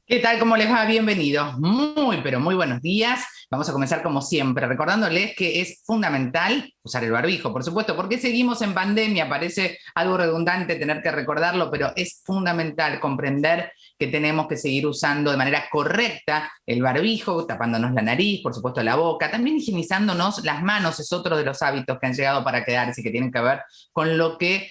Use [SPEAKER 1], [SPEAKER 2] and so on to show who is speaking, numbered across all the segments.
[SPEAKER 1] ¿Qué tal? ¿Cómo les va? Bienvenidos. Muy, pero muy buenos días. Vamos a comenzar como siempre, recordándoles que es fundamental usar el barbijo, por supuesto, porque seguimos en pandemia. Parece algo redundante tener que recordarlo, pero es fundamental comprender que tenemos que seguir usando de manera correcta el barbijo, tapándonos la nariz, por supuesto la boca, también higienizándonos las manos. Es otro de los hábitos que han llegado para quedarse y que tienen que ver con lo que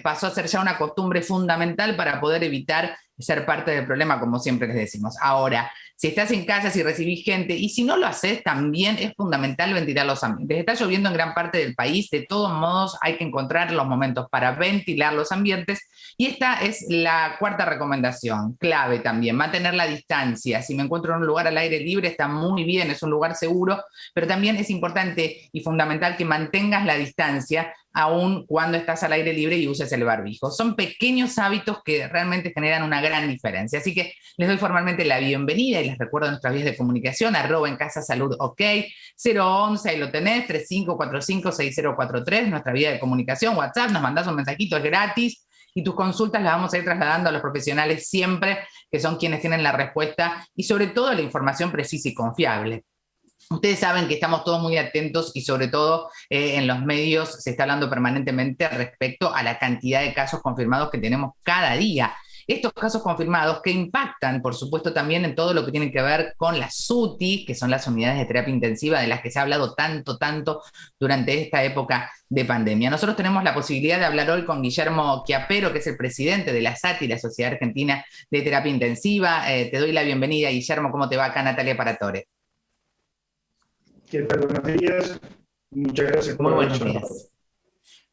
[SPEAKER 1] pasó a ser ya una costumbre fundamental para poder evitar ser parte del problema, como siempre les decimos. Ahora, si estás en casa, si recibís gente, y si no lo haces, también es fundamental ventilar los ambientes. Está lloviendo en gran parte del país, de todos modos hay que encontrar los momentos para ventilar los ambientes, y esta es la cuarta recomendación, clave también, mantener la distancia. Si me encuentro en un lugar al aire libre, está muy bien, es un lugar seguro, pero también es importante y fundamental que mantengas la distancia aun cuando estás al aire libre y uses el barbijo. Son pequeños hábitos que realmente generan una gran diferencia. Así que les doy formalmente la bienvenida y les recuerdo nuestras vías de comunicación, @en casa salud ok, 011, ahí lo tenés, 35456043, nuestra vía de comunicación, WhatsApp, nos mandás un mensajito, es gratis, y tus consultas las vamos a ir trasladando a los profesionales siempre, que son quienes tienen la respuesta y sobre todo la información precisa y confiable. Ustedes saben que estamos todos muy atentos y sobre todo en los medios se está hablando permanentemente respecto a la cantidad de casos confirmados que tenemos cada día. Estos casos confirmados que impactan, por supuesto, también en todo lo que tiene que ver con las UTI, que son las unidades de terapia intensiva de las que se ha hablado tanto durante esta época de pandemia. Nosotros tenemos la posibilidad de hablar hoy con Guillermo Chiapero, que es el presidente de la SATI, la Sociedad Argentina de Terapia Intensiva. Te doy la bienvenida, Guillermo. ¿Cómo te va acá, Natalia Paratore?
[SPEAKER 2] ¿Qué tal? Buenos días. Muchas gracias
[SPEAKER 1] Muy
[SPEAKER 2] por haber
[SPEAKER 1] buenos
[SPEAKER 2] llamado.
[SPEAKER 1] días.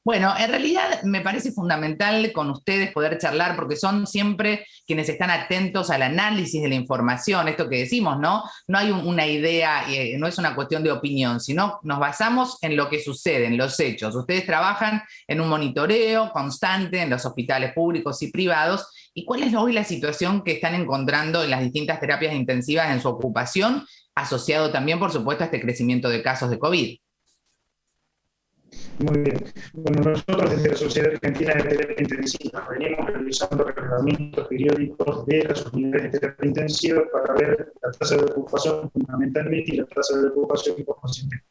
[SPEAKER 1] Bueno, en realidad me parece fundamental con ustedes poder charlar porque son siempre quienes están atentos al análisis de la información, esto que decimos, ¿no? No hay una idea, no es una cuestión de opinión, sino nos basamos en lo que sucede, en los hechos. Ustedes trabajan en un monitoreo constante en los hospitales públicos y privados. ¿Y cuál es hoy la situación que están encontrando en las distintas terapias intensivas en su ocupación, asociado también, por supuesto, a este crecimiento de casos de COVID?
[SPEAKER 2] Muy bien. Bueno, nosotros desde la Sociedad Argentina de Terapia Intensiva venimos realizando relevamientos periódicos de las unidades de terapia intensiva para ver la tasa de ocupación fundamentalmente y la tasa de ocupación por paciente.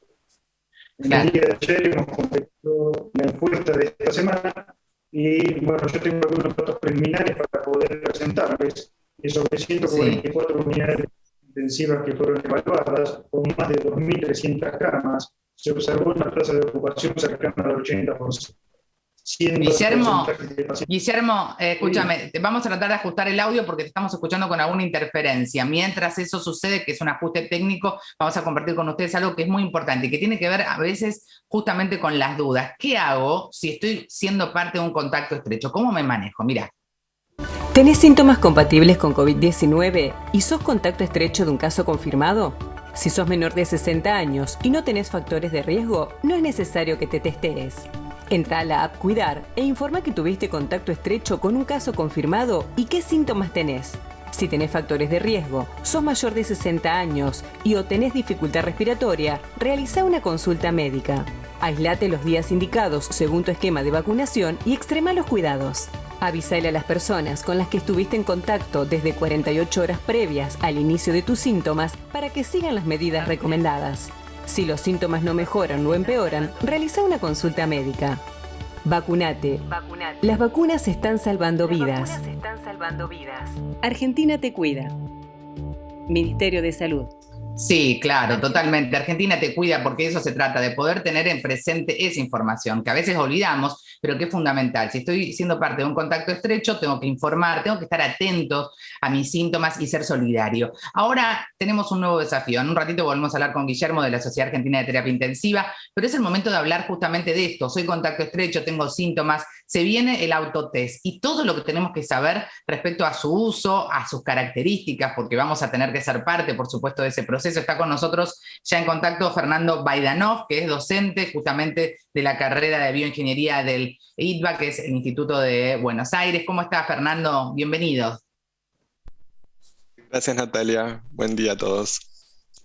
[SPEAKER 2] En el
[SPEAKER 1] Claro.
[SPEAKER 2] día de ayer hemos completado la encuesta de esta semana y bueno, yo tengo algunos datos preliminares para poder presentarles. Sobre
[SPEAKER 1] Sí.
[SPEAKER 2] 144 unidades intensivas que fueron evaluadas, con más de 2.300 camas, se observó una tasa de ocupación cercana al 80%, siendo el
[SPEAKER 1] Guillermo,
[SPEAKER 2] porcentaje de pacientes.
[SPEAKER 1] Guillermo,
[SPEAKER 2] Sí,
[SPEAKER 1] escúchame, vamos a tratar de ajustar el audio porque te estamos escuchando con alguna interferencia. Mientras eso sucede, que es un ajuste técnico, vamos a compartir con ustedes algo que es muy importante y que tiene que ver a veces justamente con las dudas. ¿Qué hago si estoy siendo parte de un contacto estrecho? ¿Cómo me manejo? Mira.
[SPEAKER 3] ¿Tenés síntomas compatibles con COVID-19 y sos contacto estrecho de un caso confirmado? Si sos menor de 60 años y no tenés factores de riesgo, no es necesario que te testees. Entra a la app Cuidar e informa que tuviste contacto estrecho con un caso confirmado y qué síntomas tenés. Si tenés factores de riesgo, sos mayor de 60 años y o tenés dificultad respiratoria, realiza una consulta médica. Aislate los días indicados según tu esquema de vacunación y extrema los cuidados. Avísale a las personas con las que estuviste en contacto desde 48 horas previas al inicio de tus síntomas para que sigan las medidas recomendadas. Si los síntomas no mejoran o empeoran, realiza una consulta médica. Vacunate. Las vacunas están salvando vidas. Argentina te cuida. Ministerio de Salud.
[SPEAKER 1] Sí, claro, totalmente. Argentina te cuida porque eso se trata, de poder tener en presente esa información, que a veces olvidamos, pero que es fundamental. Si estoy siendo parte de un contacto estrecho, tengo que informar, tengo que estar atentos a mis síntomas y ser solidario. Ahora tenemos un nuevo desafío. En un ratito volvemos a hablar con Guillermo de la Sociedad Argentina de Terapia Intensiva, pero es el momento de hablar justamente de esto. Soy contacto estrecho, tengo síntomas, se viene el autotest y todo lo que tenemos que saber respecto a su uso, a sus características, porque vamos a tener que ser parte, por supuesto, de ese proceso. Está con nosotros ya en contacto Fernando Baidanov, que es docente justamente de la carrera de bioingeniería del ITBA, que es el Instituto de Buenos Aires. ¿Cómo está, Fernando? Bienvenido.
[SPEAKER 4] Gracias, Natalia. Buen día a todos.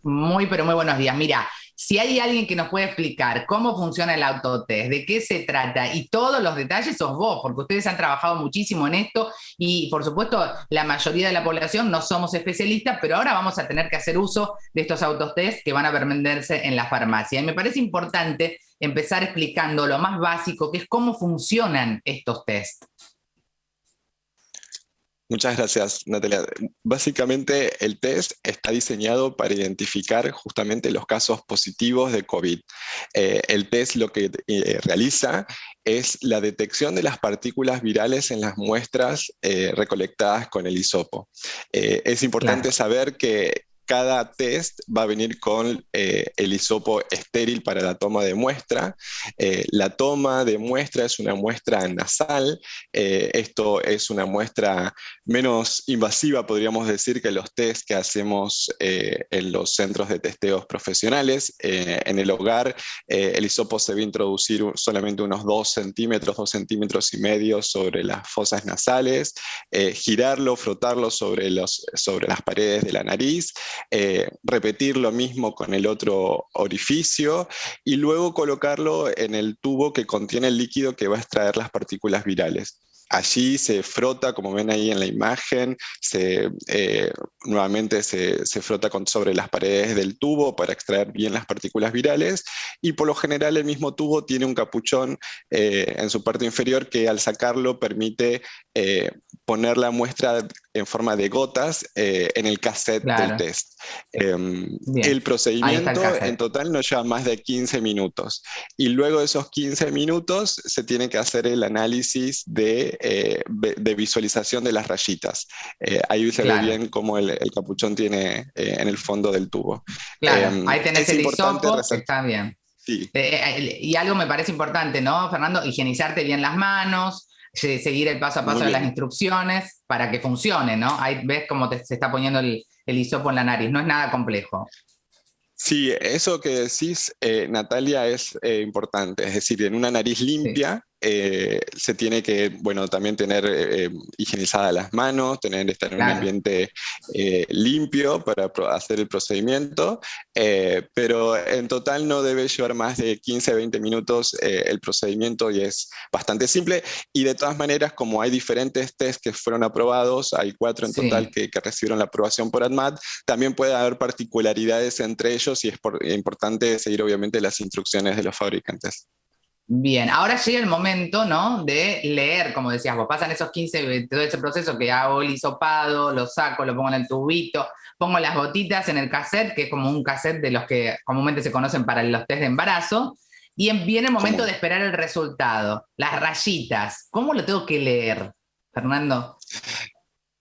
[SPEAKER 1] Muy, pero muy buenos días. Mira, Si hay alguien que nos puede explicar cómo funciona el autotest, de qué se trata y todos los detalles, sos vos, porque ustedes han trabajado muchísimo en esto y, por supuesto, la mayoría de la población no somos especialistas, pero ahora vamos a tener que hacer uso de estos autotest que van a venderse en la farmacia. Y me parece importante empezar explicando lo más básico, que es cómo funcionan estos test.
[SPEAKER 4] Muchas gracias, Natalia. Básicamente, el test está diseñado para identificar justamente los casos positivos de COVID. El test lo que realiza es la detección de las partículas virales en las muestras recolectadas con el hisopo. Es importante saber que cada test va a venir con el hisopo estéril para la toma de muestra. La toma de muestra es una muestra nasal. Esto es una muestra menos invasiva, podríamos decir, que los test que hacemos en los centros de testeos profesionales. En el hogar, el hisopo se va a introducir solamente unos 2 centímetros y medio sobre las fosas nasales, girarlo, frotarlo sobre las paredes de la nariz, repetir lo mismo con el otro orificio y luego colocarlo en el tubo que contiene el líquido que va a extraer las partículas virales. Allí se frota, como ven ahí en la imagen, nuevamente se frota sobre las paredes del tubo para extraer bien las partículas virales, y por lo general el mismo tubo tiene un capuchón en su parte inferior que al sacarlo permite poner la muestra en forma de gotas en el cassette del test. El procedimiento en total no lleva más de 15 minutos y luego de esos 15 minutos se tiene que hacer el análisis de visualización de las rayitas. Ahí se ve bien cómo el capuchón tiene en el fondo del tubo.
[SPEAKER 1] Ahí tenés el hisopo, está bien.
[SPEAKER 4] Sí.
[SPEAKER 1] Y algo me parece importante, ¿no, Fernando? Higienizarte bien las manos, seguir el paso a paso de las instrucciones para que funcione, ¿no? Ahí ves cómo se está poniendo el hisopo en la nariz, no es nada complejo.
[SPEAKER 4] Sí, eso que decís, Natalia, es importante. Es decir, en una nariz limpia se tiene que, bueno, también tener higienizadas las manos, estar en un ambiente limpio para hacer el procedimiento, pero en total no debe llevar más de 15-20 minutos el procedimiento y es bastante simple. Y de todas maneras, como hay diferentes test que fueron aprobados, hay 4 en total que recibieron la aprobación por ADMAT, también puede haber particularidades entre ellos y es importante seguir obviamente las instrucciones de los fabricantes.
[SPEAKER 1] Bien, ahora llega el momento, ¿no?, de leer, como decías vos, pasan esos 15, todo ese proceso que hago el hisopado, lo saco, lo pongo en el tubito, pongo las gotitas en el cassette, que es como un cassette de los que comúnmente se conocen para los test de embarazo, y viene el momento de esperar el resultado, las rayitas. ¿Cómo lo tengo que leer, Fernando?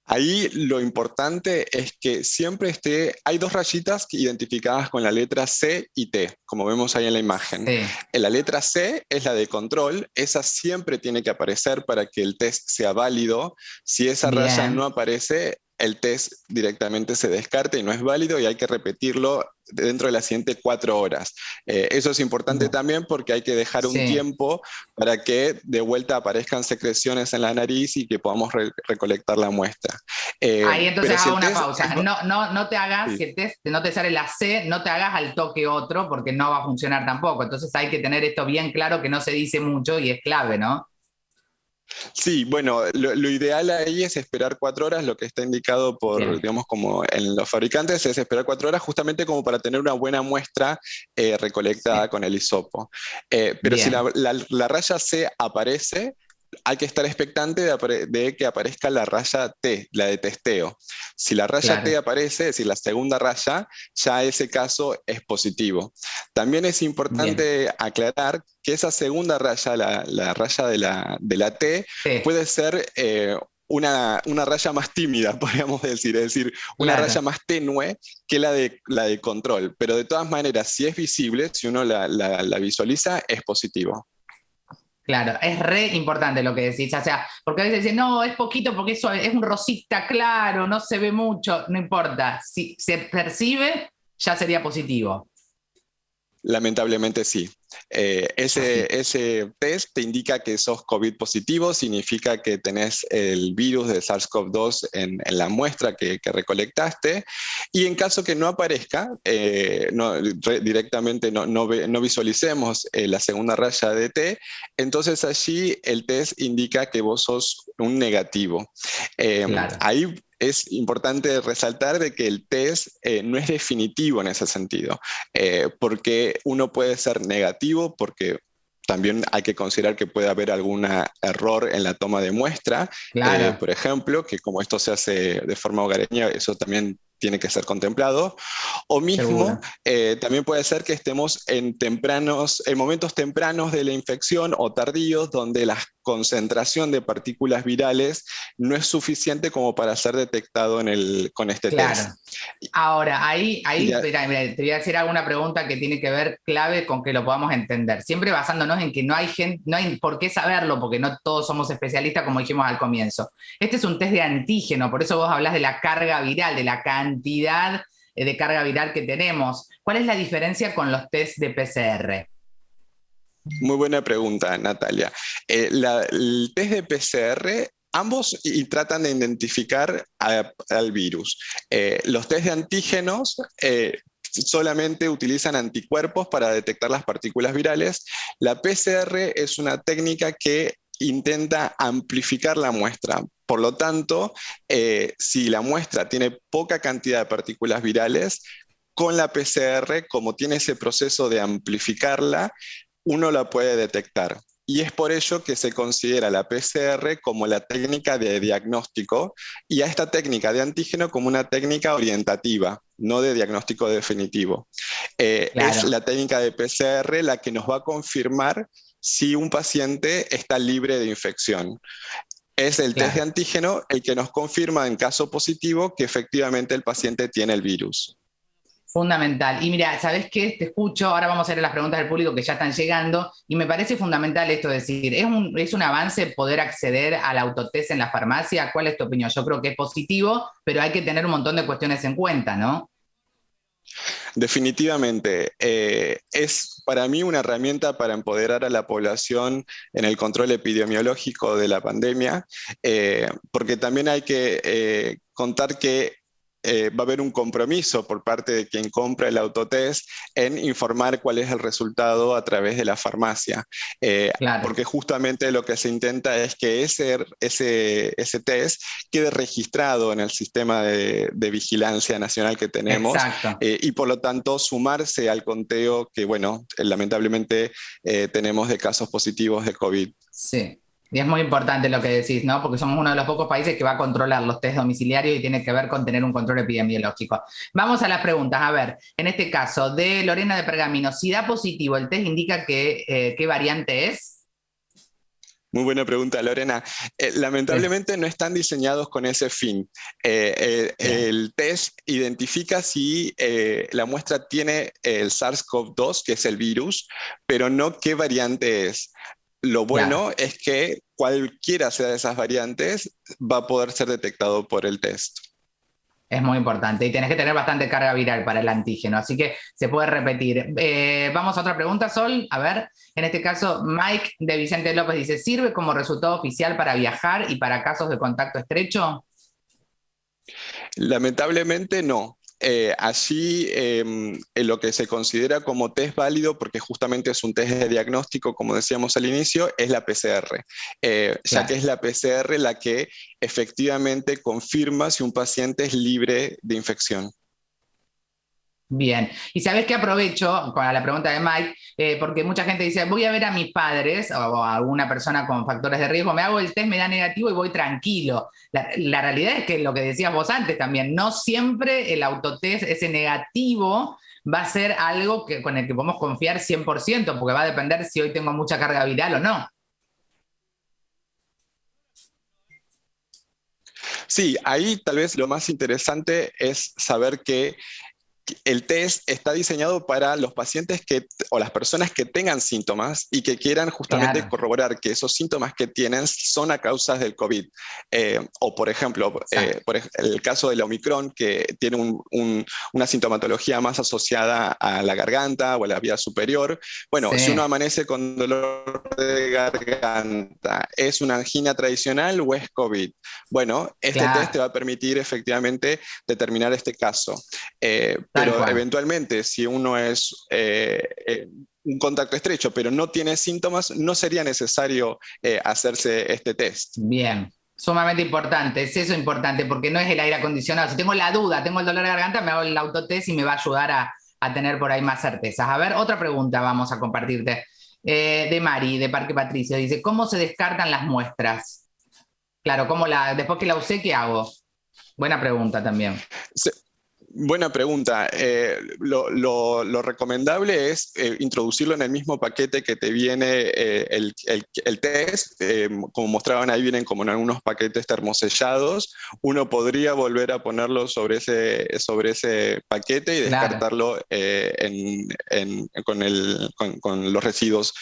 [SPEAKER 4] Ahí lo importante es que siempre hay 2 rayitas identificadas con la letra C y T, como vemos ahí en la imagen. La letra C es la de control, esa siempre tiene que aparecer para que el test sea válido. Si esa raya no aparece, el test directamente se descarta y no es válido y hay que repetirlo dentro de las siguientes 4 horas. Eso es importante también porque hay que dejar un tiempo para que de vuelta aparezcan secreciones en la nariz y que podamos recolectar la muestra.
[SPEAKER 1] Ahí entonces hago una pausa. No te hagas, si el test no te sale la C, no te hagas al toque otro porque no va a funcionar tampoco. Entonces hay que tener esto bien claro, que no se dice mucho y es clave, ¿no?
[SPEAKER 4] Sí, bueno, lo ideal ahí es esperar 4 horas, lo que está indicado por, digamos, como en los fabricantes, es esperar 4 horas justamente como para tener una buena muestra recolectada con el hisopo. Pero si la raya C aparece, hay que estar expectante de que aparezca la raya T, la de testeo. Si la raya T aparece, es decir, la segunda raya, ya ese caso es positivo. También es importante aclarar que esa segunda raya, la raya de la T, puede ser una raya más tímida, podríamos decir, es decir, una raya más tenue que la de control. Pero de todas maneras, si es visible, si uno la visualiza, es positivo.
[SPEAKER 1] Claro, es re importante lo que decís, o sea, porque a veces dicen, no, es poquito porque es un rosita claro, no se ve mucho, no importa, si se percibe, ya sería positivo.
[SPEAKER 4] Lamentablemente sí. Ese test te indica que sos COVID positivo, significa que tenés el virus de SARS-CoV-2 en la muestra que recolectaste, y en caso que no aparezca, directamente no visualicemos la segunda raya de T, entonces allí el test indica que vos sos un negativo.
[SPEAKER 1] Claro,
[SPEAKER 4] Ahí es importante resaltar de que el test no es definitivo en ese sentido, porque uno puede ser negativo, porque también hay que considerar que puede haber algún error en la toma de muestra,
[SPEAKER 1] claro,
[SPEAKER 4] por ejemplo, que como esto se hace de forma hogareña, eso también tiene que ser contemplado. O mismo,
[SPEAKER 1] seguro.
[SPEAKER 4] también puede ser que estemos en momentos tempranos de la infección o tardíos, donde la concentración de partículas virales no es suficiente como para ser detectado con este test.
[SPEAKER 1] Claro. Ahora, ahí
[SPEAKER 4] Y
[SPEAKER 1] mira, te voy a decir alguna pregunta que tiene que ver clave con que lo podamos entender. Siempre basándonos en que no hay gente, no hay por qué saberlo, porque no todos somos especialistas, como dijimos al comienzo. Este es un test de antígeno, por eso vos hablas de la carga viral, de la cantidad de carga viral que tenemos. ¿Cuál es la diferencia con los test de PCR?
[SPEAKER 4] muy buena pregunta, Natalia. El test de PCR, ambos tratan de identificar al virus. Los test de antígenos solamente utilizan anticuerpos para detectar las partículas virales. La PCR es una técnica que intenta amplificar la muestra. Por lo tanto, si la muestra tiene poca cantidad de partículas virales, con la PCR, como tiene ese proceso de amplificarla, uno la puede detectar. Y es por ello que se considera la PCR como la técnica de diagnóstico y a esta técnica de antígeno como una técnica orientativa, no de diagnóstico definitivo. Es
[SPEAKER 1] Claro,
[SPEAKER 4] la técnica de PCR la que nos va a confirmar si un paciente está libre de infección. Es el test de
[SPEAKER 1] claro.
[SPEAKER 4] antígeno el que nos confirma en caso positivo que efectivamente el paciente tiene el virus.
[SPEAKER 1] Fundamental. Y mira, ¿sabés qué? Te escucho, ahora vamos a hacer las preguntas del público que ya están llegando, y me parece fundamental esto de decir, ¿es un avance poder acceder al autotest en la farmacia? ¿Cuál es tu opinión? Yo creo que es positivo, pero hay que tener un montón de cuestiones en cuenta, ¿no?
[SPEAKER 4] Definitivamente, es para mí una herramienta para empoderar a la población en el control epidemiológico de la pandemia, porque también hay que contar que va a haber un compromiso por parte de quien compra el autotest en informar cuál es el resultado a través de la farmacia.
[SPEAKER 1] Claro,
[SPEAKER 4] Porque justamente lo que se intenta es que ese test quede registrado en el sistema de vigilancia nacional que tenemos,
[SPEAKER 1] exacto.
[SPEAKER 4] y por lo tanto sumarse al conteo que, bueno, lamentablemente tenemos de casos positivos de COVID.
[SPEAKER 1] Sí. Y es muy importante lo que decís, ¿no? Porque somos uno de los pocos países que va a controlar los test domiciliarios y tiene que ver con tener un control epidemiológico. Vamos a las preguntas. A ver, en este caso, de Lorena de Pergamino, si da positivo, ¿el test indica qué variante es?
[SPEAKER 4] Muy buena pregunta, Lorena.
[SPEAKER 1] Sí,
[SPEAKER 4] Lamentablemente no están diseñados con ese fin.
[SPEAKER 1] bien,
[SPEAKER 4] El test identifica si la muestra tiene el SARS-CoV-2, que es el virus, pero no qué variante es. Lo
[SPEAKER 1] claro.
[SPEAKER 4] bueno es que cualquiera sea de esas variantes va a poder ser detectado por el test.
[SPEAKER 1] Es muy importante y tenés que tener bastante carga viral para el antígeno, así que se puede repetir. Vamos a otra pregunta, Sol. A ver, en este caso, Mike de Vicente López dice, ¿sirve como resultado oficial para viajar y para casos de contacto estrecho?
[SPEAKER 4] Lamentablemente no. Allí lo que se considera como test válido, porque justamente es un test de diagnóstico, como decíamos al inicio, es la PCR, ya que
[SPEAKER 1] Claro.
[SPEAKER 4] es la PCR la que efectivamente confirma si un paciente es libre de infección.
[SPEAKER 1] Bien, y sabes que aprovecho para la pregunta de Mike, porque mucha gente dice, voy a ver a mis padres o a alguna persona con factores de riesgo, me hago el test, me da negativo y voy tranquilo. La realidad es que lo que decías vos antes también, no siempre el autotest, ese negativo, va a ser algo con el que podemos confiar 100%, porque va a depender si hoy tengo mucha carga viral o no.
[SPEAKER 4] Sí, ahí tal vez lo más interesante es saber que el test está diseñado para los pacientes o las personas que tengan síntomas y que quieran justamente
[SPEAKER 1] Claro.
[SPEAKER 4] corroborar que esos síntomas que tienen son a causa del COVID. O por ejemplo, el caso del Omicron, que tiene una sintomatología más asociada a la garganta o a la vía superior. Bueno,
[SPEAKER 1] Sí,
[SPEAKER 4] si uno amanece con dolor de garganta, ¿es una angina tradicional o es COVID? Bueno, este test te
[SPEAKER 1] claro,
[SPEAKER 4] va a permitir efectivamente determinar este caso.
[SPEAKER 1] tal
[SPEAKER 4] Pero
[SPEAKER 1] cual.
[SPEAKER 4] eventualmente, si uno es un contacto estrecho, pero no tiene síntomas, no sería necesario hacerse este test.
[SPEAKER 1] Bien, sumamente importante, es eso importante, porque no es el aire acondicionado. Si tengo la duda, tengo el dolor de garganta, me hago el autotest y me va a ayudar a tener por ahí más certezas. A ver, otra pregunta vamos a compartirte. De Mari, de Parque Patricio, dice, ¿cómo se descartan las muestras? Claro, después que la usé, ¿qué hago? Buena pregunta también.
[SPEAKER 4] Se- Buena pregunta. Lo recomendable es introducirlo en el mismo paquete que te viene el test. Como mostraban ahí, vienen como en algunos paquetes termosellados. Uno podría volver a ponerlo sobre ese paquete y
[SPEAKER 1] Claro,
[SPEAKER 4] descartarlo con los residuos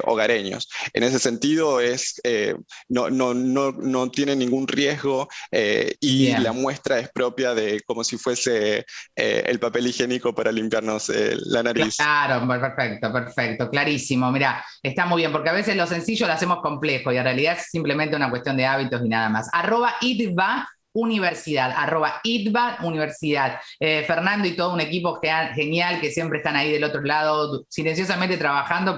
[SPEAKER 4] hogareños. En ese sentido, no tiene ningún riesgo y la
[SPEAKER 1] bien.
[SPEAKER 4] muestra es propia de como si fuese el papel higiénico para limpiarnos la nariz.
[SPEAKER 1] Claro, perfecto, perfecto, clarísimo. Mira, está muy bien, porque a veces lo sencillo lo hacemos complejo y en realidad es simplemente una cuestión de hábitos y nada más. @itva Universidad, @itva Universidad. Fernando y todo un equipo genial que siempre están ahí del otro lado, silenciosamente trabajando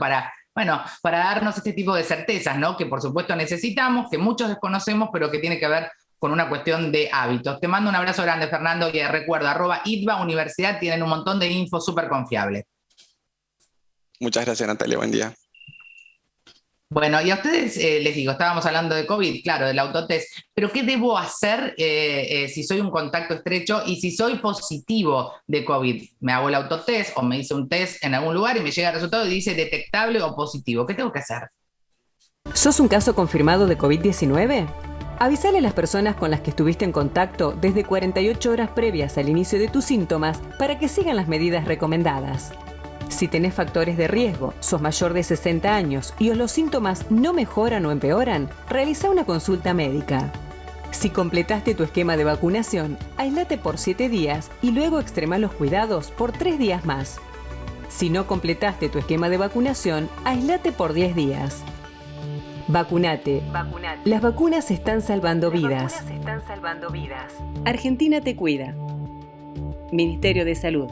[SPEAKER 1] bueno, para darnos este tipo de certezas, ¿no? Que por supuesto necesitamos, que muchos desconocemos, pero que tiene que ver con una cuestión de hábitos. Te mando un abrazo grande, Fernando, y recuerdo, @itva Universidad, tienen un montón de info súper confiable.
[SPEAKER 4] Muchas gracias, Natalia. Buen día.
[SPEAKER 1] Bueno, y a ustedes les digo, estábamos hablando de COVID, claro, del autotest, pero ¿qué debo hacer si soy un contacto estrecho y si soy positivo de COVID? Me hago el autotest o me hice un test en algún lugar y me llega el resultado y dice detectable o positivo. ¿Qué tengo que hacer?
[SPEAKER 3] ¿Sos un caso confirmado de COVID-19? Avísale a las personas con las que estuviste en contacto desde 48 horas previas al inicio de tus síntomas para que sigan las medidas recomendadas. Si tenés factores de riesgo, sos mayor de 60 años y los síntomas no mejoran o empeoran, realiza una consulta médica. Si completaste tu esquema de vacunación, aíslate por 7 días y luego extrema los cuidados por 3 días más. Si no completaste tu esquema de vacunación, aíslate por 10 días. Vacunate. Las vacunas están salvando vidas. Argentina te cuida. Ministerio de Salud.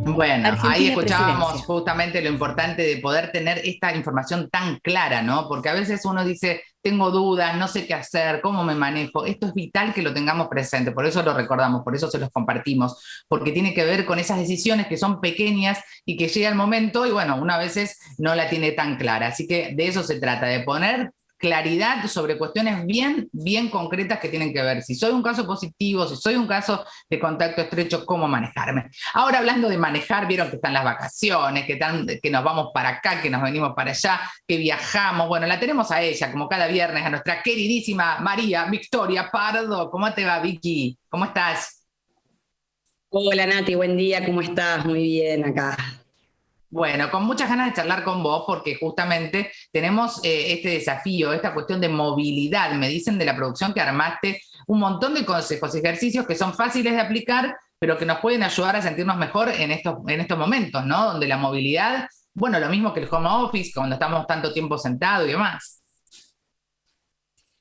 [SPEAKER 1] Bueno,
[SPEAKER 3] Argentina
[SPEAKER 1] ahí escuchábamos
[SPEAKER 3] Presidencia.
[SPEAKER 1] justamente lo importante de poder tener esta información tan clara, ¿no? Porque a veces uno dice, tengo dudas, no sé qué hacer, cómo me manejo. Esto es vital que lo tengamos presente, por eso lo recordamos, por eso se los compartimos, porque tiene que ver con esas decisiones que son pequeñas y que llega el momento y bueno, una a veces no la tiene tan clara. Así que de eso se trata, de poner claridad sobre cuestiones bien, bien concretas que tienen que ver. Si soy un caso positivo, si soy un caso de contacto estrecho, cómo manejarme. Ahora hablando de manejar, vieron que están las vacaciones, que nos vamos para acá, que nos venimos para allá, que viajamos. Bueno, la tenemos a ella, como cada viernes, a nuestra queridísima María Victoria Pardo. ¿Cómo te va, Vicky? ¿Cómo estás?
[SPEAKER 5] Hola Nati, buen día, ¿cómo estás? Muy bien acá.
[SPEAKER 1] Bueno, con muchas ganas de charlar con vos porque justamente tenemos este desafío, esta cuestión de movilidad. Me dicen de la producción que armaste un montón de consejos, ejercicios que son fáciles de aplicar, pero que nos pueden ayudar a sentirnos mejor en estos momentos, ¿no? Donde la movilidad, bueno, lo mismo que el home office, cuando estamos tanto tiempo sentados y demás.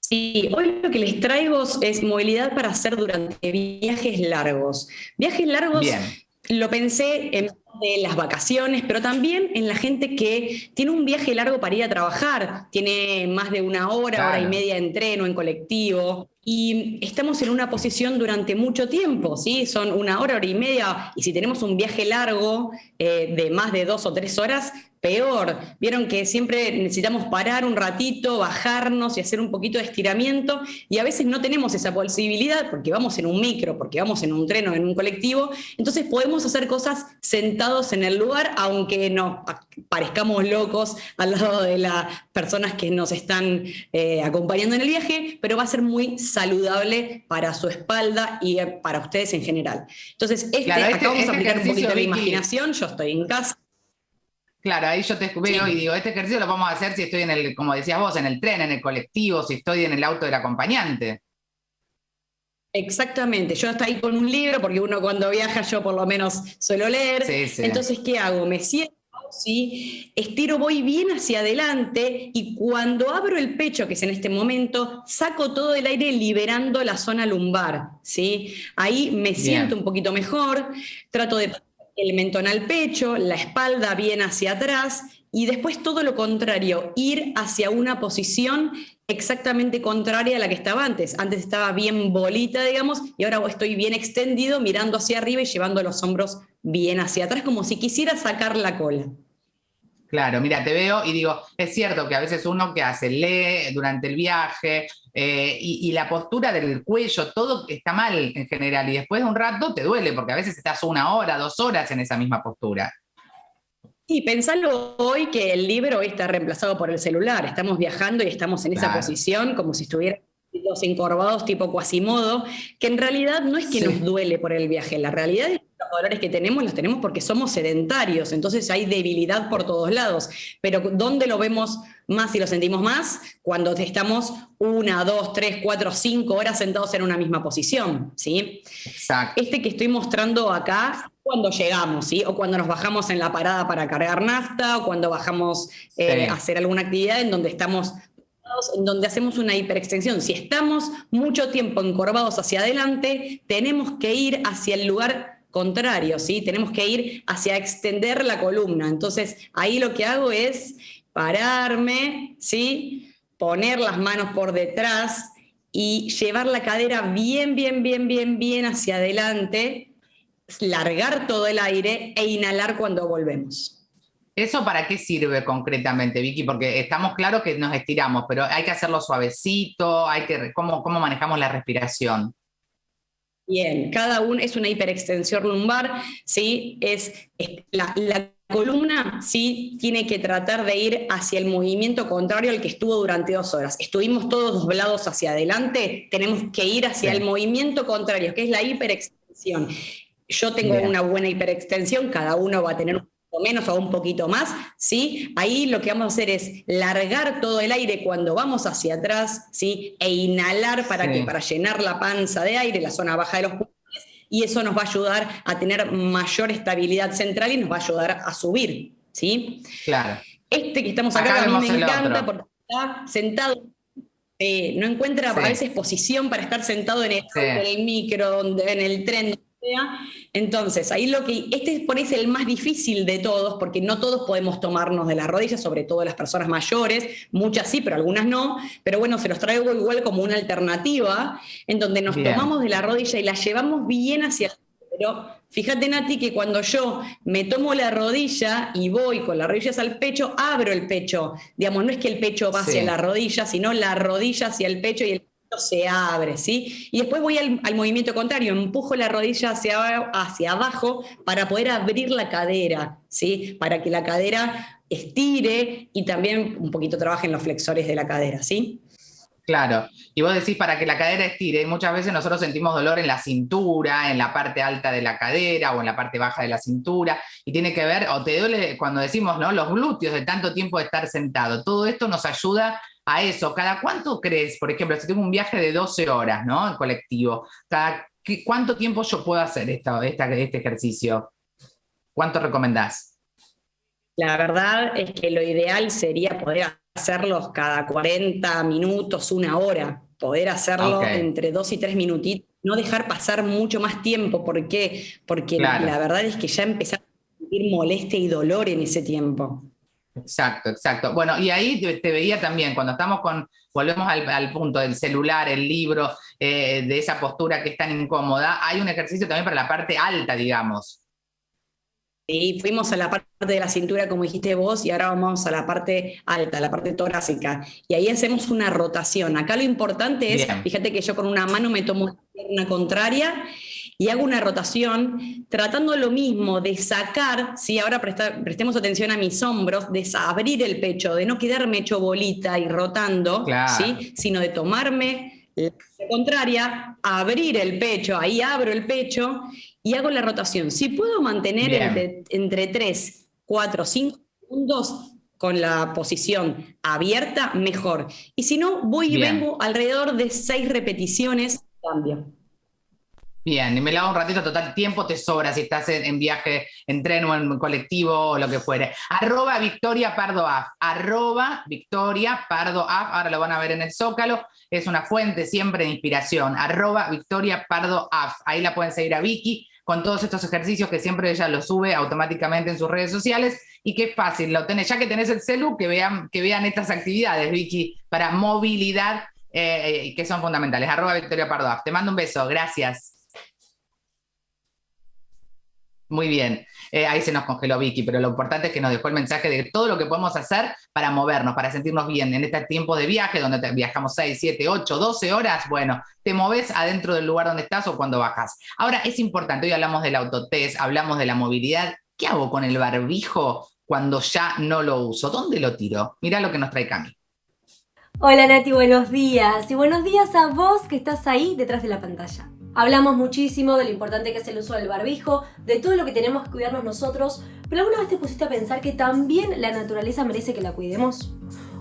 [SPEAKER 5] Sí, hoy lo que les traigo es movilidad para hacer durante viajes largos. Viajes largos
[SPEAKER 1] Bien,
[SPEAKER 5] lo pensé en de las vacaciones, pero también en la gente que tiene un viaje largo para ir a trabajar, tiene más de una hora, hora y
[SPEAKER 1] claro,
[SPEAKER 5] media en tren o en colectivo, y estamos en una posición durante mucho tiempo, ¿sí? Son una hora, hora y media, y si tenemos un viaje largo de más de 2 o 3 horas, peor. Vieron que siempre necesitamos parar un ratito, bajarnos y hacer un poquito de estiramiento, y a veces no tenemos esa posibilidad porque vamos en un micro, porque vamos en un tren o en un colectivo, entonces podemos hacer cosas sentados en el lugar, aunque no parezcamos locos al lado de las personas que nos están acompañando en el viaje, pero va a ser muy saludable para su espalda y para ustedes en general. Entonces, acá vamos a aplicar un poquito de la imaginación. Yo estoy en casa.
[SPEAKER 1] Claro, ahí yo te veo y digo, este ejercicio lo vamos a hacer si estoy en el, como decías vos, en el tren, en el colectivo, si estoy en el auto del acompañante.
[SPEAKER 5] Exactamente, yo estoy ahí con un libro, porque uno cuando viaja, yo por lo menos suelo leer.
[SPEAKER 1] Sí, sí.
[SPEAKER 5] Entonces, ¿qué hago? Me siento, ¿sí? Estiro, voy bien hacia adelante, y cuando abro el pecho, que es en este momento, saco todo el aire liberando la zona lumbar, ¿sí? Ahí me siento un poquito mejor, trato de el mentón al pecho, la espalda bien hacia atrás, y después todo lo contrario, ir hacia una posición exactamente contraria a la que estaba antes. Antes estaba bien bolita, digamos, y ahora estoy bien extendido, mirando hacia arriba y llevando los hombros bien hacia atrás, como si quisiera sacar la cola.
[SPEAKER 1] Claro, mira, te veo y digo, es cierto que a veces uno que hace, lee durante el viaje y la postura del cuello, todo está mal en general, y después de un rato te duele, porque a veces estás 1 hora, 2 horas en esa misma postura.
[SPEAKER 5] Sí, pensalo hoy que el libro hoy está reemplazado por el celular. Estamos viajando y estamos en esa posición como si estuviéramos encorvados tipo Quasimodo, que en realidad no es que nos duele por el viaje, la realidad es que los dolores que tenemos los tenemos porque somos sedentarios, entonces hay debilidad por todos lados. Pero ¿dónde lo vemos más y lo sentimos más? Cuando estamos 1, 2, 3, 4, 5 horas sentados en una misma posición, ¿sí?
[SPEAKER 1] Exacto.
[SPEAKER 5] Este que estoy mostrando acá, cuando llegamos, ¿sí? O cuando nos bajamos en la parada para cargar nafta, o cuando bajamos a hacer alguna actividad en donde estamos, en donde hacemos una hiperextensión. Si estamos mucho tiempo encorvados hacia adelante, tenemos que ir hacia el lugar contrario, ¿sí? Tenemos que ir hacia extender la columna. Entonces, ahí lo que hago es pararme, ¿sí? Poner las manos por detrás y llevar la cadera bien, bien, bien, bien, bien hacia adelante, largar todo el aire e inhalar cuando volvemos.
[SPEAKER 1] ¿Eso para qué sirve concretamente, Vicky? Porque estamos claros que nos estiramos, pero hay que hacerlo suavecito, ¿cómo manejamos la respiración?
[SPEAKER 5] Bien, cada uno es una hiperextensión lumbar, ¿sí? La columna, ¿sí? Tiene que tratar de ir hacia el movimiento contrario al que estuvo durante 2 horas. Estuvimos todos doblados hacia adelante, tenemos que ir hacia el movimiento contrario, que es la hiperextensión. Yo tengo una buena hiperextensión, cada uno va a tener un poquito menos o un poquito más, ¿sí? Ahí lo que vamos a hacer es largar todo el aire cuando vamos hacia atrás, ¿sí? E inhalar para llenar la panza de aire, la zona baja de los pulmones, y eso nos va a ayudar a tener mayor estabilidad central y nos va a ayudar a subir, ¿sí?
[SPEAKER 1] Claro.
[SPEAKER 5] Este que estamos acá a mí me encanta porque está sentado. No encuentra a veces posición para estar sentado en el micro, en el tren. Entonces, ahí este por ahí es el más difícil de todos, porque no todos podemos tomarnos de las rodillas, sobre todo las personas mayores, muchas sí, pero algunas no, pero bueno, se los traigo igual como una alternativa, en donde nos tomamos de la rodilla y la llevamos bien hacia el... Pero fíjate, Nati, que cuando yo me tomo la rodilla y voy con las rodillas al pecho, abro el pecho, digamos, no es que el pecho va hacia la rodilla, sino la rodilla hacia el pecho y el se abre, ¿sí? Y después voy al movimiento contrario, empujo la rodilla hacia abajo para poder abrir la cadera, ¿sí? Para que la cadera estire y también un poquito trabaje en los flexores de la cadera, ¿sí?
[SPEAKER 1] Claro, y vos decís para que la cadera estire, y muchas veces nosotros sentimos dolor en la cintura, en la parte alta de la cadera o en la parte baja de la cintura, y tiene que ver, o te duele cuando decimos, ¿no? Los glúteos de tanto tiempo de estar sentado. Todo esto nos ayuda a eso. ¿Cada cuánto crees? Por ejemplo, si tengo un viaje de 12 horas, ¿no? En colectivo, ¿cuánto tiempo yo puedo hacer este ejercicio? ¿Cuánto recomendás?
[SPEAKER 5] La verdad es que lo ideal sería poder hacerlos cada 40 minutos, 1 hora, poder hacerlo entre 2 y 3 minutitos, no dejar pasar mucho más tiempo. ¿Por qué? Porque la verdad es que ya empezamos a sentir molestia y dolor en ese tiempo.
[SPEAKER 1] Exacto, exacto. Bueno, y ahí te veía también, cuando volvemos al punto del celular, el libro, de esa postura que es tan incómoda, hay un ejercicio también para la parte alta, digamos.
[SPEAKER 5] Sí, fuimos a la parte de la cintura, como dijiste vos, y ahora vamos a la parte alta, la parte torácica. Y ahí hacemos una rotación. Acá lo importante es,
[SPEAKER 1] Bien.
[SPEAKER 5] fíjate que yo con una mano me tomo la pierna contraria y hago una rotación, tratando lo mismo de sacar, ¿sí? Ahora prestemos atención a mis hombros, de abrir el pecho, de no quedarme hecho bolita y rotando,
[SPEAKER 1] Claro.
[SPEAKER 5] ¿sí? Sino de tomarme la contraria, abrir el pecho, ahí abro el pecho y hago la rotación. Si puedo mantener entre 3, 4, 5 segundos con la posición abierta, mejor. Y si no, voy y vengo alrededor de 6 repeticiones, cambio.
[SPEAKER 1] Bien, y me la hago un ratito, total, tiempo te sobra si estás en viaje, en tren o en colectivo o lo que fuere. @Victoria Pardo Af, @Victoria Pardo Af, ahora lo van a ver en el Zócalo, es una fuente siempre de inspiración, @Victoria Pardo Af, ahí la pueden seguir a Vicky con todos estos ejercicios que siempre ella los sube automáticamente en sus redes sociales y que es fácil, lo tenés, ya que tenés el celu, que vean estas actividades, Vicky, para movilidad, que son fundamentales, @Victoria Pardo Af. Te mando un beso, gracias. Muy bien, ahí se nos congeló Vicky, pero lo importante es que nos dejó el mensaje de todo lo que podemos hacer para movernos, para sentirnos bien en este tiempo de viaje, donde viajamos 6, 7, 8, 12 horas, bueno, te moves adentro del lugar donde estás o cuando bajas. Ahora, es importante, hoy hablamos del autotest, hablamos de la movilidad, ¿qué hago con el barbijo cuando ya no lo uso? ¿Dónde lo tiro? Mirá lo que nos trae Cami.
[SPEAKER 6] Hola Nati, buenos días, y buenos días a vos que estás ahí detrás de la pantalla. Hablamos muchísimo de lo importante que es el uso del barbijo, de todo lo que tenemos que cuidarnos nosotros, pero ¿alguna vez te pusiste a pensar que también la naturaleza merece que la cuidemos?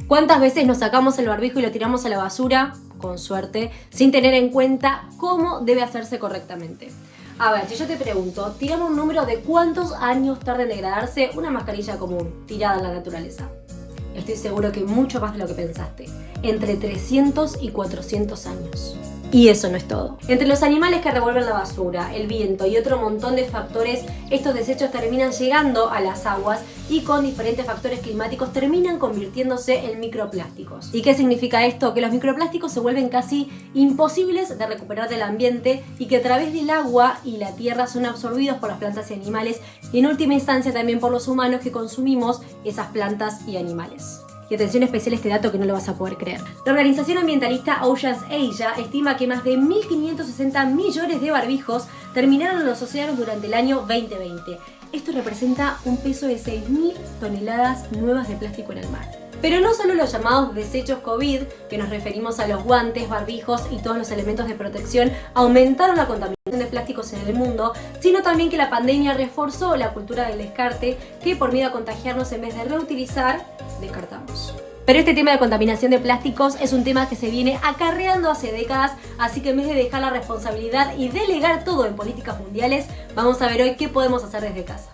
[SPEAKER 6] ¿Cuántas veces nos sacamos el barbijo y lo tiramos a la basura, con suerte, sin tener en cuenta cómo debe hacerse correctamente? A ver, si yo te pregunto, tirame un número de cuántos años tarda en degradarse una mascarilla común tirada en la naturaleza. Estoy seguro que mucho más de lo que pensaste, entre 300 y 400 años. Y eso no es todo. Entre los animales que revuelven la basura, el viento y otro montón de factores, estos desechos terminan llegando a las aguas y con diferentes factores climáticos terminan convirtiéndose en microplásticos. ¿Y qué significa esto? Que los microplásticos se vuelven casi imposibles de recuperar del ambiente y que a través del agua y la tierra son absorbidos por las plantas y animales y en última instancia también por los humanos que consumimos esas plantas y animales. Y atención especial a este dato que no lo vas a poder creer. La organización ambientalista Oceans Asia estima que más de 1.560 millones de barbijos terminaron en los océanos durante el año 2020. Esto representa un peso de 6.000 toneladas nuevas de plástico en el mar. Pero no solo los llamados desechos COVID, que nos referimos a los guantes, barbijos y todos los elementos de protección, aumentaron la contaminación de plásticos en el mundo, sino también que la pandemia reforzó la cultura del descarte, que por miedo a contagiarnos en vez de reutilizar, descartamos. Pero este tema de contaminación de plásticos es un tema que se viene acarreando hace décadas, así que en vez de dejar la responsabilidad y delegar todo en políticas mundiales, vamos a ver hoy qué podemos hacer desde casa.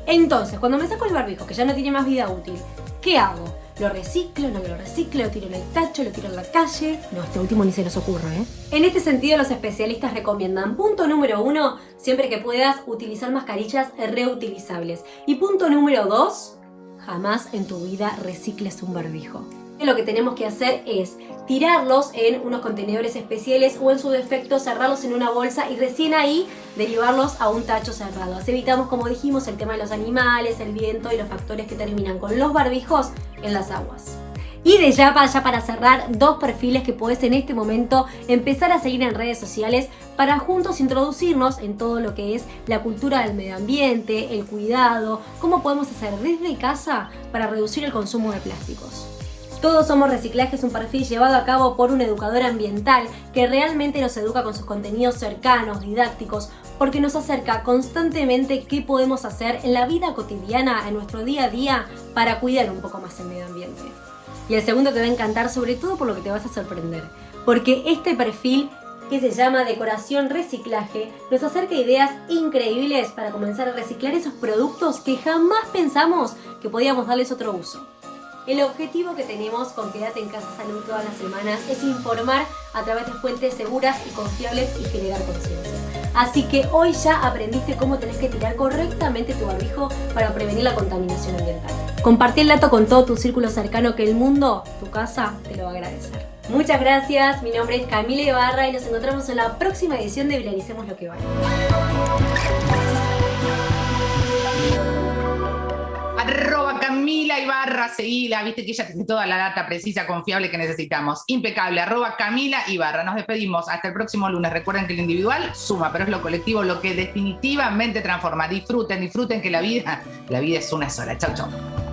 [SPEAKER 6] Entonces, cuando me saco el barbijo, que ya no tiene más vida útil, ¿qué hago? ¿Lo reciclo? ¿No lo reciclo? ¿Lo tiro en el tacho? ¿Lo tiro en la calle? No, este último ni se nos ocurre, ¿eh? En este sentido, los especialistas recomiendan, punto número 1, siempre que puedas, utilizar mascarillas reutilizables. Y punto número 2, jamás en tu vida recicles un barbijo. Lo que tenemos que hacer es tirarlos en unos contenedores especiales o en su defecto cerrarlos en una bolsa y recién ahí derivarlos a un tacho cerrado. Así evitamos, como dijimos, el tema de los animales, el viento y los factores que terminan con los barbijos en las aguas. Y de ya para cerrar, 2 perfiles que podés en este momento empezar a seguir en redes sociales para juntos introducirnos en todo lo que es la cultura del medio ambiente, el cuidado, cómo podemos hacer desde casa para reducir el consumo de plásticos. Todos Somos Reciclaje es un perfil llevado a cabo por un educador ambiental que realmente nos educa con sus contenidos cercanos, didácticos, porque nos acerca constantemente qué podemos hacer en la vida cotidiana, en nuestro día a día, para cuidar un poco más el medio ambiente. Y el segundo te va a encantar, sobre todo por lo que te vas a sorprender, porque este perfil, que se llama Decoración Reciclaje, nos acerca ideas increíbles para comenzar a reciclar esos productos que jamás pensamos que podíamos darles otro uso. El objetivo que tenemos con Quédate en Casa Salud todas las semanas es informar a través de fuentes seguras y confiables y generar conciencia. Así que hoy ya aprendiste cómo tenés que tirar correctamente tu barbijo para prevenir la contaminación ambiental. Compartí el dato con todo tu círculo cercano que el mundo, tu casa, te lo va a agradecer. Muchas gracias, mi nombre es Camila Ibarra y nos encontramos en la próxima edición de Viralicemos lo que vale.
[SPEAKER 1] Camila Ibarra, seguila, viste que ella tiene toda la data precisa, confiable que necesitamos. Impecable, @Camila Ibarra. Nos despedimos hasta el próximo lunes. Recuerden que lo individual suma, pero es lo colectivo lo que definitivamente transforma. Disfruten que la vida es una sola. Chau, chau.